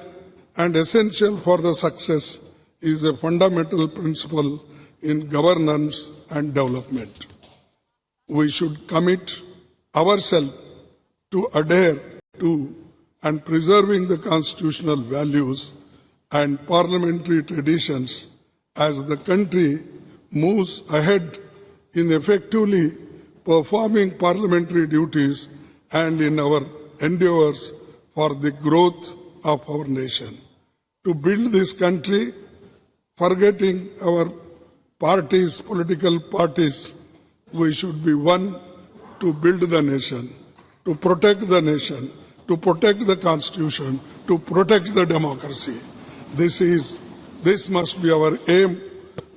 and essential for the success is a fundamental principle in governance and development. We should commit ourselves to adhere to and preserving the constitutional values and parliamentary traditions as the country moves ahead in effectively performing parliamentary duties and in our endeavors for the growth of our nation. To build this country, forgetting our parties, political parties, we should be one to build the nation, to protect the nation, to protect the Constitution, to protect the democracy. This must be our aim.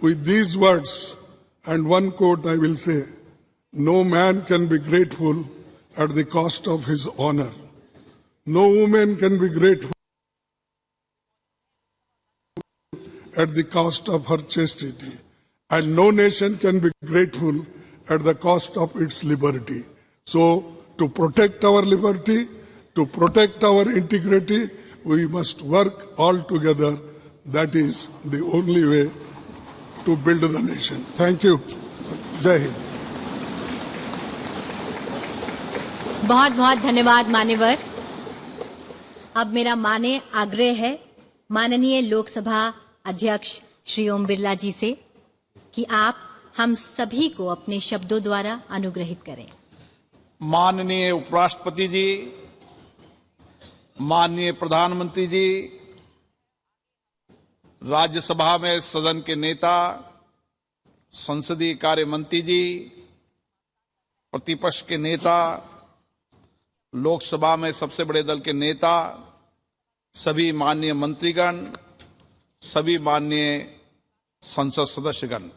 With these words and one quote I will say, no man can be grateful at the cost of his honor. No woman can be grateful at the cost of her chastity. And no nation can be grateful at the cost of its liberty. So, to protect our liberty, to protect our integrity, we must work all together. That is the only way to build the nation. Thank you. Jai Hind. बहुत बहुत धन्यवाद मान्यवर। अब मेरा माने आग्रह है माननीय लोकसभा अध्यक्ष श्री ओम बिरला जी से कि आप हम सभी को अपने शब्दों द्वारा अनुग्रहित करें। माननीय उपराष्ट्रपति जी, माननीय प्रधानमंत्री जी, राज्यसभा में सदन के नेता, संसदीय कार्य मंत्री जी, प्रतिपक्ष के नेता, लोकसभा में सबसे बड़े दल के नेता, सभी माननीय मंत्रीगण, सभी माननीय संसद सदस्यगण,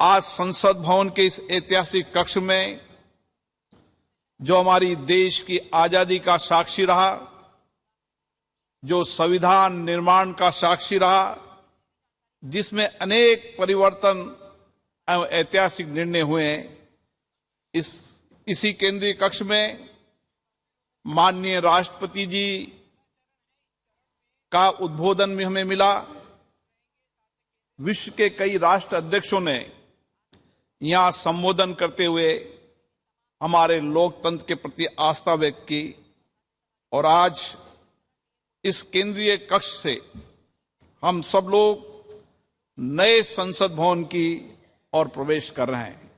आज संसद भवन के इस ऐतिहासिक कक्ष में जो हमारी देश की आजादी का साक्षी रहा, जो संविधान निर्माण का साक्षी रहा, जिसमें अनेक परिवर्तन एवं ऐतिहासिक निर्णय हुए, इसी केंद्रीय कक्ष में माननीय राष्ट्रपति जी का उद्बोधन भी हमें मिला। विश्व के कई राष्ट्र अध्यक्षों ने यहां संबोधन करते हुए हमारे लोकतंत्र के प्रति आस्था व्यक्त की और आज इस केंद्रीय कक्ष से हम सब लोग नए संसद भवन की ओर प्रवेश कर रहे हैं।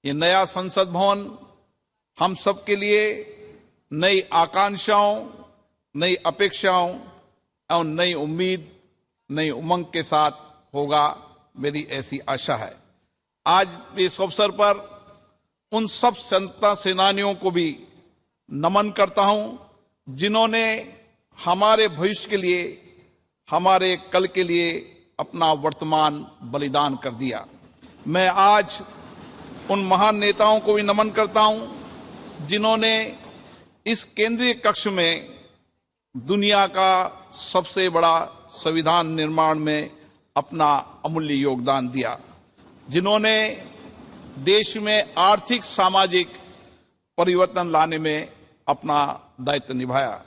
ये नया संसद भवन हम सबके लिए नई आकांक्षाओं, नई अपेक्षाओं और नई उम्मीद, नई उमंग के साथ होगा, मेरी ऐसी आशा है। आज इस अवसर पर उन सब स्वतंत्रता सेनानियों को भी नमन करता हूं जिन्होंने हमारे भविष्य के लिए, हमारे कल के लिए अपना वर्तमान बलिदान कर दिया। मैं आज उन महान नेताओं को भी नमन करता हूं जिन्होंने इस केंद्रीय कक्ष में दुनिया का सबसे बड़ा संविधान निर्माण में अपना अमूल्य योगदान दिया, जिन्होंने देश में आर्थिक सामाजिक परिवर्तन लाने में अपना दायित्व निभाया।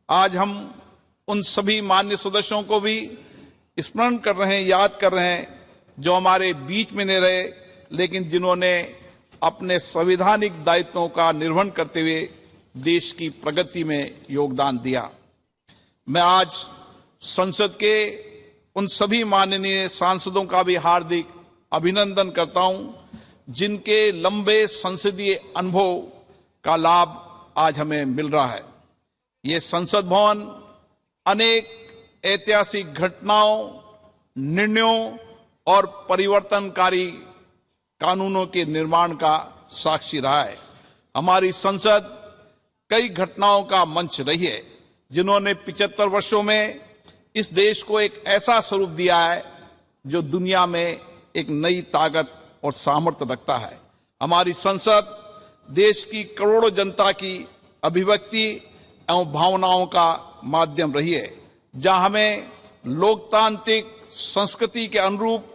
आज हम उन सभी मान्य सदस्यों को भी स्मरण कर रहे हैं, याद कर रहे हैं, जो हमारे बीच में नहीं रहे लेकिन जिन्होंने अपने संवैधानिक दायित्वों का निर्वहन करते हुए देश की प्रगति में योगदान दिया। मैं आज संसद के उन सभी माननीय सांसदों का भी हार्दिक अभिनंदन करता हूं जिनके लंबे संसदीय अनुभव का लाभ आज हमें मिल रहा है। ये संसद भवन अनेक ऐतिहासिक घटनाओं, निर्णयों और परिवर्तनकारी कानूनों के निर्माण का साक्षी रहा है। हमारी संसद कई घटनाओं का मंच रही है जिन्होंने 75 वर्षों में इस देश को एक ऐसा स्वरूप दिया है जो दुनिया में एक नई ताकत और सामर्थ्य रखता है। हमारी संसद देश की करोड़ों जनता की अभिव्यक्ति एवं भावनाओं का माध्यम रही है, जहां हमें लोकतांत्रिक संस्कृति के अनुरूप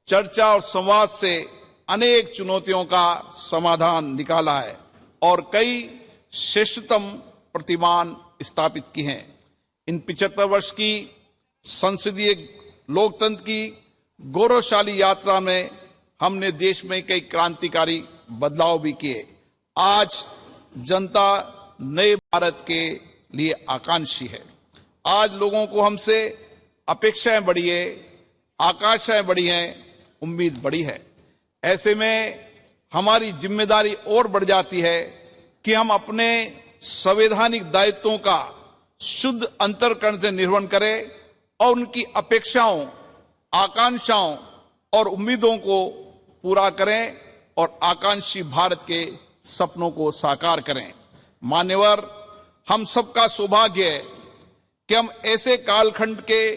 चर्चा और संवाद से अनेक चुनौतियों का समाधान निकाला है और कई श्रेष्ठतम प्रतिमान स्थापित की हैं। इन 75 वर्ष की संसदीय लोकतंत्र की गौरवशाली यात्रा में हमने देश में कई क्रांतिकारी बदलाव भी किए। आज जनता नए भारत के लिए आकांक्षी है। आज लोगों को हमसे अपेक्षाएं बढ़ी है, आकांक्षाएं बढ़ी हैं, उम्मीद बढ़ी है। ऐसे में हमारी जिम्मेदारी और बढ़ जाती है कि हम अपने संवैधानिक दायित्वों का शुद्ध अंतर्करण से निर्वहन करें और उनकी अपेक्षाओं, आकांक्षाओं और उम्मीदों को पूरा करें और आकांक्षी भारत के सपनों को साकार करें। मान्यवर, हम सबका सौभाग्य है कि हम ऐसे कालखंड के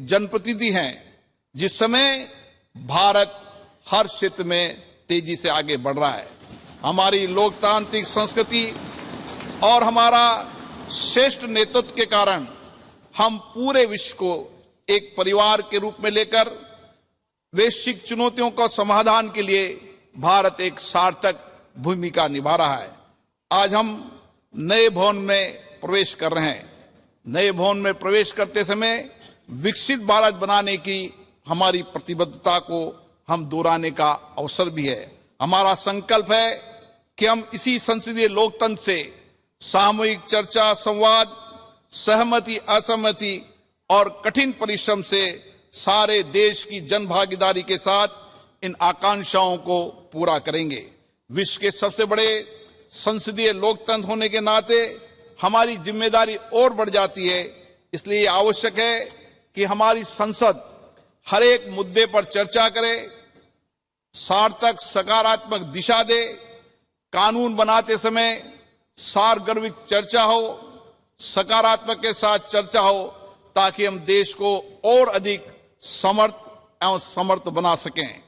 जनप्रतिनिधि हैं जिस समय भारत हर क्षेत्र में तेजी से आगे बढ़ रहा है। हमारी लोकतांत्रिक संस्कृति और हमारा श्रेष्ठ नेतृत्व के कारण हम पूरे विश्व को एक परिवार के रूप में लेकर वैश्विक चुनौतियों का समाधान के लिए भारत एक सार्थक भूमिका निभा रहा है। आज हम नए भवन में प्रवेश कर रहे हैं। नए भवन में प्रवेश करते समय विकसित भारत बनाने की हमारी प्रतिबद्धता को हम दोहराने का अवसर भी है। हमारा संकल्प है कि हम इसी संसदीय लोकतंत्र से सामूहिक चर्चा, संवाद, सहमति, असहमति और कठिन परिश्रम से सारे देश की जन भागीदारी के साथ इन आकांक्षाओं को पूरा करेंगे। विश्व के सबसे बड़े संसदीय लोकतंत्र होने के नाते हमारी जिम्मेदारी और बढ़ जाती है। इसलिए आवश्यक है कि हमारी संसद हर एक मुद्दे पर चर्चा करे, सार्थक सकारात्मक दिशा दे, कानून बनाते समय सारगर्भित चर्चा हो, सकारात्मक के साथ चर्चा हो, ताकि हम देश को और अधिक समर्थ एवं समर्थ बना सकें।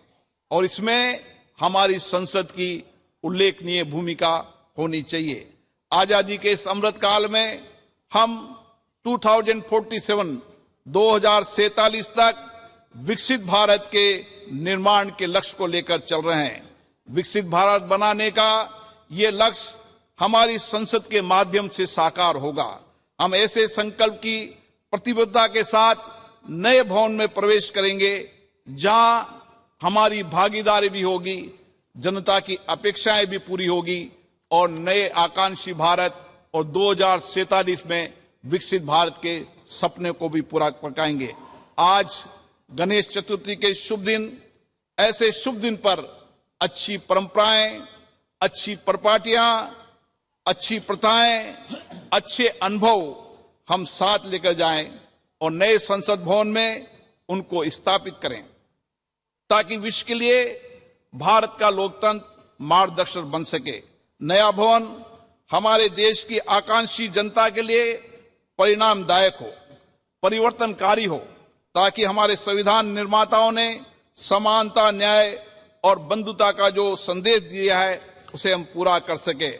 और इसमें हमारी संसद की उल्लेखनीय भूमिका होनी चाहिए। आजादी के इस अमृत काल में हम 2047 तक विकसित भारत के निर्माण के लक्ष्य को लेकर चल रहे हैं। विकसित भारत बनाने का ये लक्ष्य हमारी संसद के माध्यम से साकार होगा। हम ऐसे संकल्प की प्रतिबद्धता के साथ नए भवन में प्रवेश करेंगे जहां हमारी भागीदारी भी होगी, जनता की अपेक्षाएं भी पूरी होगी और नए आकांक्षी भारत और 2047 में विकसित भारत के सपने को भी पूरा पकाएंगे। आज गणेश चतुर्थी के शुभ दिन, ऐसे शुभ दिन पर अच्छी परंपराएं, अच्छी परिपाटियां, अच्छी प्रथाएं, अच्छे अनुभव हम साथ लेकर जाएं और नए संसद भवन में उनको स्थापित करें, ताकि विश्व के लिए भारत का लोकतंत्र मार्गदर्शक बन सके। नया भवन हमारे देश की आकांक्षी जनता के लिए परिणामदायक हो, परिवर्तनकारी हो, ताकि हमारे संविधान निर्माताओं ने समानता, न्याय और बंधुता का जो संदेश दिया है उसे हम पूरा कर सके।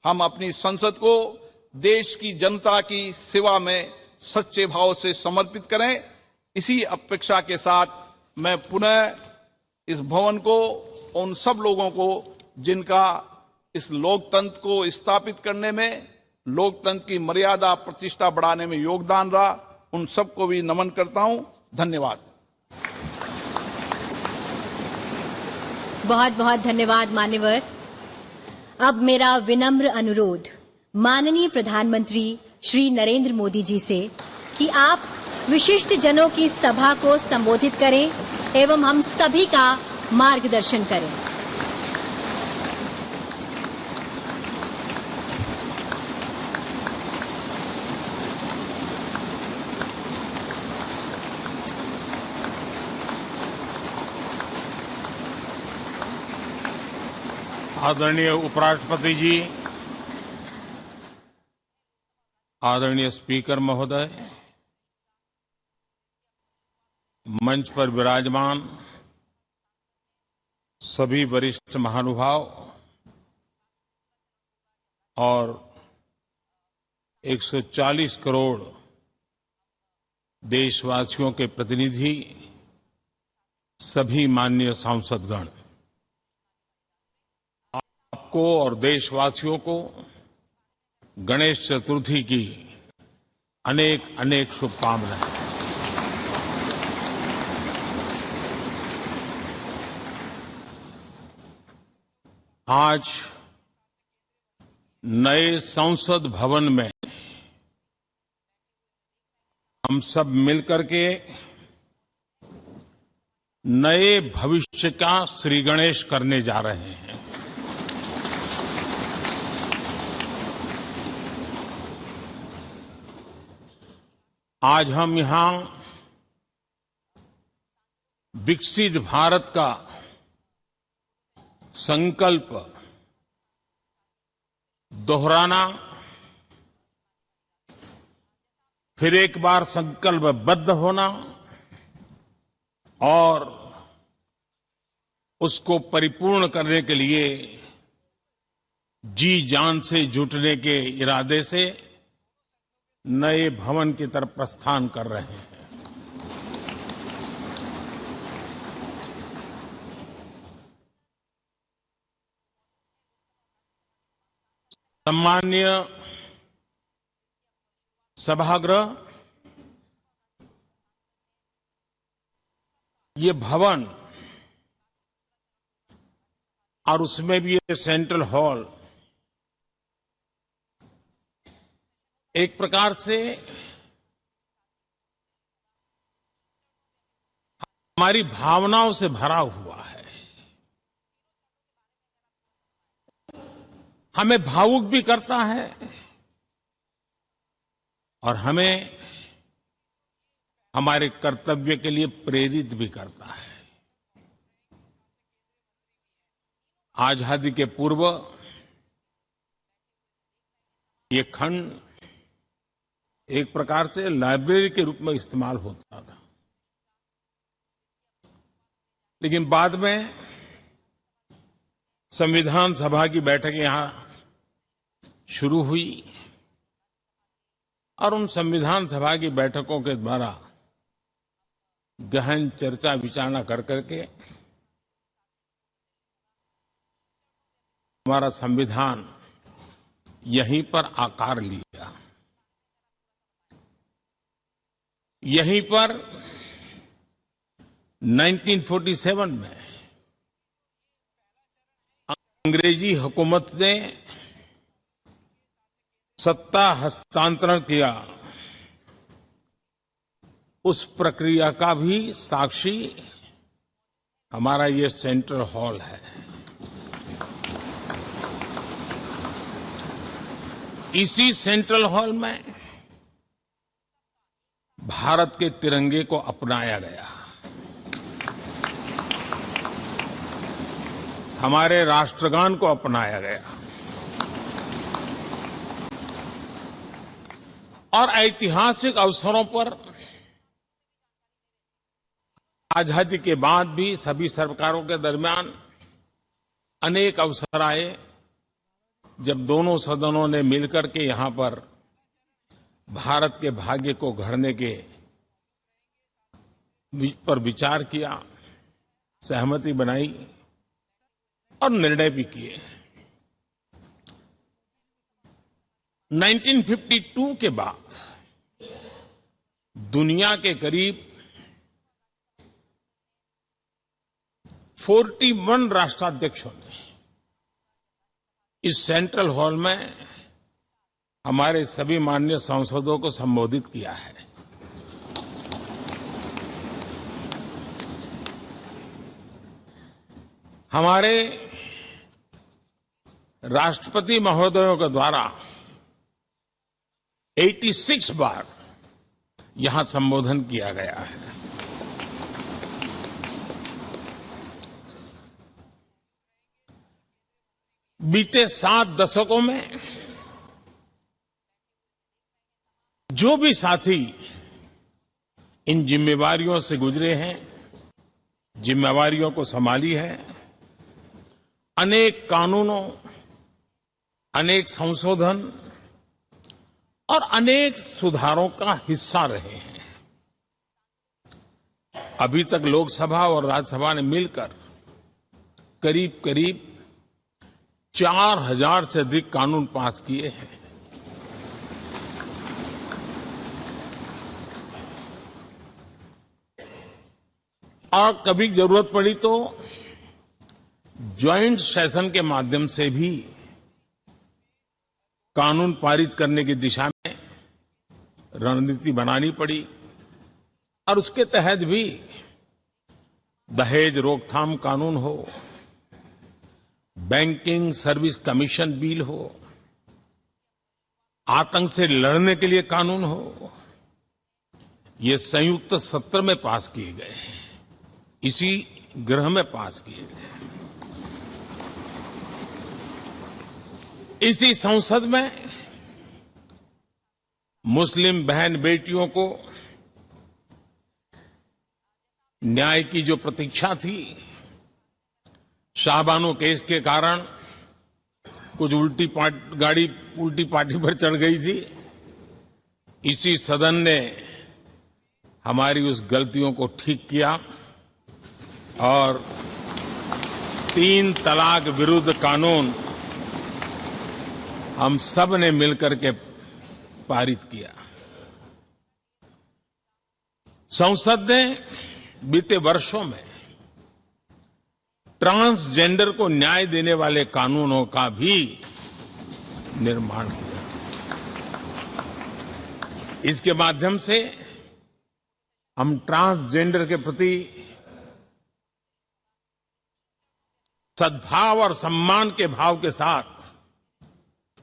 हम अपनी संसद को देश की जनता की सेवा में सच्चे भाव से समर्पित करें। इसी अपेक्षा के साथ मैं पुनः इस भवन को, उन सब लोगों को जिनका इस लोकतंत्र को स्थापित करने में, लोकतंत्र की मर्यादा प्रतिष्ठा बढ़ाने में योगदान रहा, उन सबको भी नमन करता हूं। धन्यवाद। बहुत बहुत धन्यवाद मान्यवर। अब मेरा विनम्र अनुरोध माननीय प्रधानमंत्री श्री नरेंद्र मोदी जी से कि आप विशिष्ट जनों की सभा को संबोधित करें एवं हम सभी का मार्गदर्शन करें। आदरणीय उपराष्ट्रपति जी, आदरणीय स्पीकर महोदय, मंच पर विराजमान सभी वरिष्ठ महानुभाव और 140 करोड़ देशवासियों के प्रतिनिधि, सभी माननीय सांसदगण, आपको और देशवासियों को गणेश चतुर्थी की अनेक अनेक शुभकामनाएं। आज नए संसद भवन में हम सब मिलकर के नए भविष्य का श्री गणेश करने जा रहे हैं। आज हम यहां विकसित भारत का संकल्प दोहराना, फिर एक बार संकल्पबद्ध होना और उसको परिपूर्ण करने के लिए जी जान से जुटने के इरादे से नए भवन की तरफ प्रस्थान कर रहे हैं। सम्माननीय सभागृह, ये भवन और उसमें भी ये सेंट्रल हॉल एक प्रकार से हमारी भावनाओं से भरा हुआ है, हमें भावुक भी करता है और हमें हमारे कर्तव्य के लिए प्रेरित भी करता है। आजादी के पूर्व ये खंड एक प्रकार से लाइब्रेरी के रूप में इस्तेमाल होता था, लेकिन बाद में संविधान सभा की बैठक यहां शुरू हुई और उन संविधान सभा की बैठकों के द्वारा गहन चर्चा विचारणा कर करके हमारा संविधान यहीं पर आकार लिया। यहीं पर 1947 में अंग्रेजी हुकूमत ने सत्ता हस्तांतरण किया उस प्रक्रिया का भी साक्षी हमारा ये सेंट्रल हॉल है। इसी सेंट्रल हॉल में भारत के तिरंगे को अपनाया गया, हमारे राष्ट्रगान को अपनाया गया और ऐतिहासिक अवसरों पर आजादी के बाद भी सभी सरकारों के दरमियान अनेक अवसर आए जब दोनों सदनों ने मिलकर के यहां पर भारत के भाग्य को गढ़ने के पर विचार किया, सहमति बनाई और निर्णय भी किए। 1952 के बाद दुनिया के करीब 41 राष्ट्राध्यक्षों ने इस सेंट्रल हॉल में हमारे सभी माननीय सांसदों को संबोधित किया है। हमारे राष्ट्रपति महोदयों के द्वारा 86 बार यहां संबोधन किया गया है। बीते 7 दशकों में जो भी साथी इन जिम्मेवारियों से गुजरे हैं, जिम्मेवारियों को संभाली है, अनेक कानूनों, अनेक संशोधन और अनेक सुधारों का हिस्सा रहे हैं। अभी तक लोकसभा और राज्यसभा ने मिलकर करीब करीब 4000 से अधिक कानून पास किए हैं। और कभी जरूरत पड़ी तो ज्वाइंट सेशन के माध्यम से भी कानून पारित करने की दिशा में रणनीति बनानी पड़ी और उसके तहत भी दहेज रोकथाम कानून हो, बैंकिंग सर्विस कमीशन बिल हो, आतंक से लड़ने के लिए कानून हो, ये संयुक्त सत्र में पास किए गए हैं, इसी गृह में पास किए गए। इसी संसद में मुस्लिम बहन बेटियों को न्याय की जो प्रतीक्षा थी, शाहबानो केस के कारण कुछ गाड़ी उल्टी पार्टी पर चढ़ गई थी। इसी सदन ने हमारी उस गलतियों को ठीक किया और 3 तलाक विरुद्ध कानून हम सब ने मिलकर के पारित किया। संसद ने बीते वर्षों में ट्रांसजेंडर को न्याय देने वाले कानूनों का भी निर्माण किया। इसके माध्यम से हम ट्रांसजेंडर के प्रति सद्भाव और सम्मान के भाव के साथ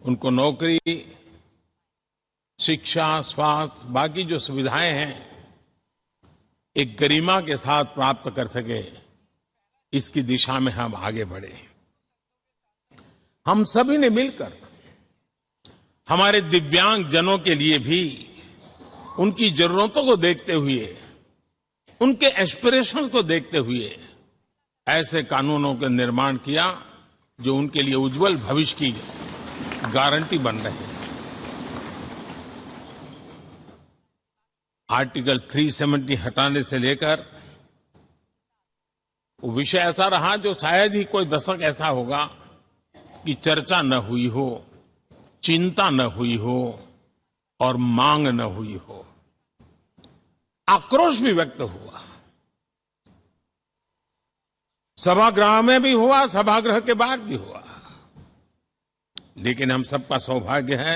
उनको नौकरी, शिक्षा, स्वास्थ्य, बाकी जो सुविधाएं हैं एक गरिमा के साथ प्राप्त कर सके, इसकी दिशा में हम आगे बढ़े। हम सभी ने मिलकर हमारे दिव्यांग जनों के लिए भी उनकी जरूरतों को देखते हुए, उनके एस्पिरेशंस को देखते हुए ऐसे कानूनों का निर्माण किया जो उनके लिए उज्जवल भविष्य की गारंटी बन रहे हैं। आर्टिकल 370 हटाने से लेकर वो विषय ऐसा रहा जो शायद ही कोई दशक ऐसा होगा कि चर्चा न हुई हो, चिंता न हुई हो और मांग न हुई हो। आक्रोश भी व्यक्त हुआ, सभागृह में भी हुआ, सभागृह के बाहर भी हुआ। लेकिन हम सबका सौभाग्य है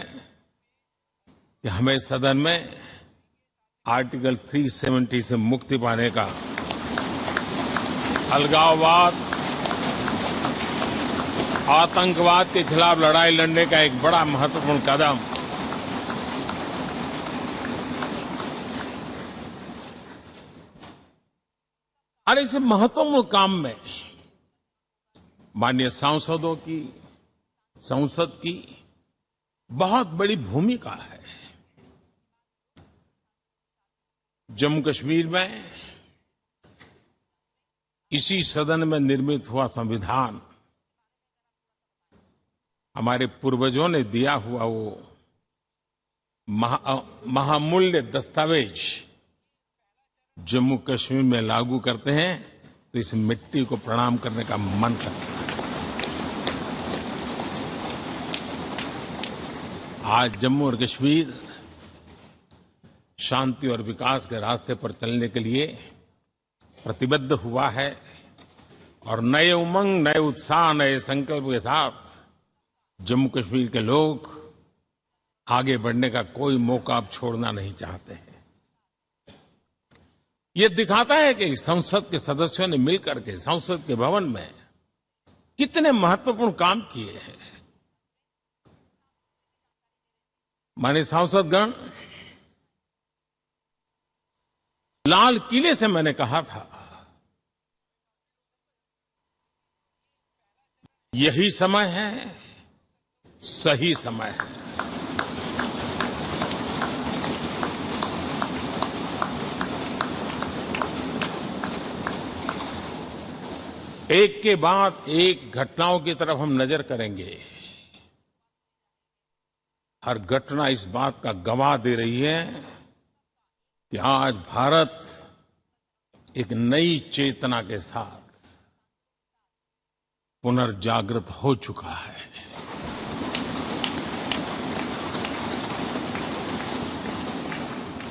कि हमें सदन में आर्टिकल 370 से मुक्ति पाने का, अलगाववाद, आतंकवाद के खिलाफ लड़ाई लड़ने का एक बड़ा महत्वपूर्ण कदम और इस महत्वपूर्ण काम में माननीय सांसदों की, संसद की बहुत बड़ी भूमिका है। जम्मू कश्मीर में इसी सदन में निर्मित हुआ संविधान हमारे पूर्वजों ने दिया हुआ वो महामूल्य दस्तावेज जम्मू कश्मीर में लागू करते हैं तो इस मिट्टी को प्रणाम करने का मन करता है। आज जम्मू और कश्मीर शांति और विकास के रास्ते पर चलने के लिए प्रतिबद्ध हुआ है और नए उमंग, नए उत्साह, नए संकल्प के साथ जम्मू कश्मीर के लोग आगे बढ़ने का कोई मौका अब छोड़ना नहीं चाहते हैं। ये दिखाता है कि संसद के सदस्यों ने मिलकर के संसद के भवन में कितने महत्वपूर्ण काम किए हैं। माननीय सांसदगण, लाल किले से मैंने कहा था यही समय है, सही समय है। एक के बाद एक घटनाओं की तरफ हम नजर करेंगे। हर घटना इस बात का गवाह दे रही है कि आज भारत एक नई चेतना के साथ पुनर्जागृत हो चुका है।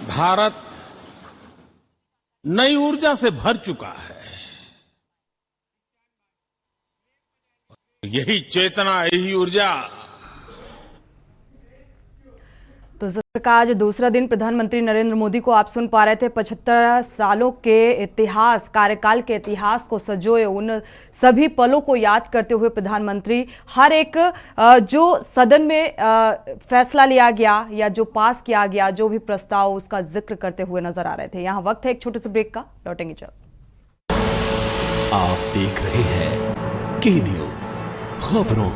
भारत नई ऊर्जा से भर चुका है। यही चेतना, यही ऊर्जा। तो सत्र का आज दूसरा दिन प्रधानमंत्री नरेंद्र मोदी को आप सुन पा रहे थे। 75 सालों के इतिहास, कार्यकाल के इतिहास को सजोए उन सभी पलों को याद करते हुए प्रधानमंत्री हर एक जो सदन में फैसला लिया गया या जो पास किया गया, जो भी प्रस्ताव, उसका जिक्र करते हुए नजर आ रहे थे। यहाँ वक्त है एक छोटे से ब्रेक का, लौटेंगे जब। आप देख रहे हैं के न्यूज़, खबरों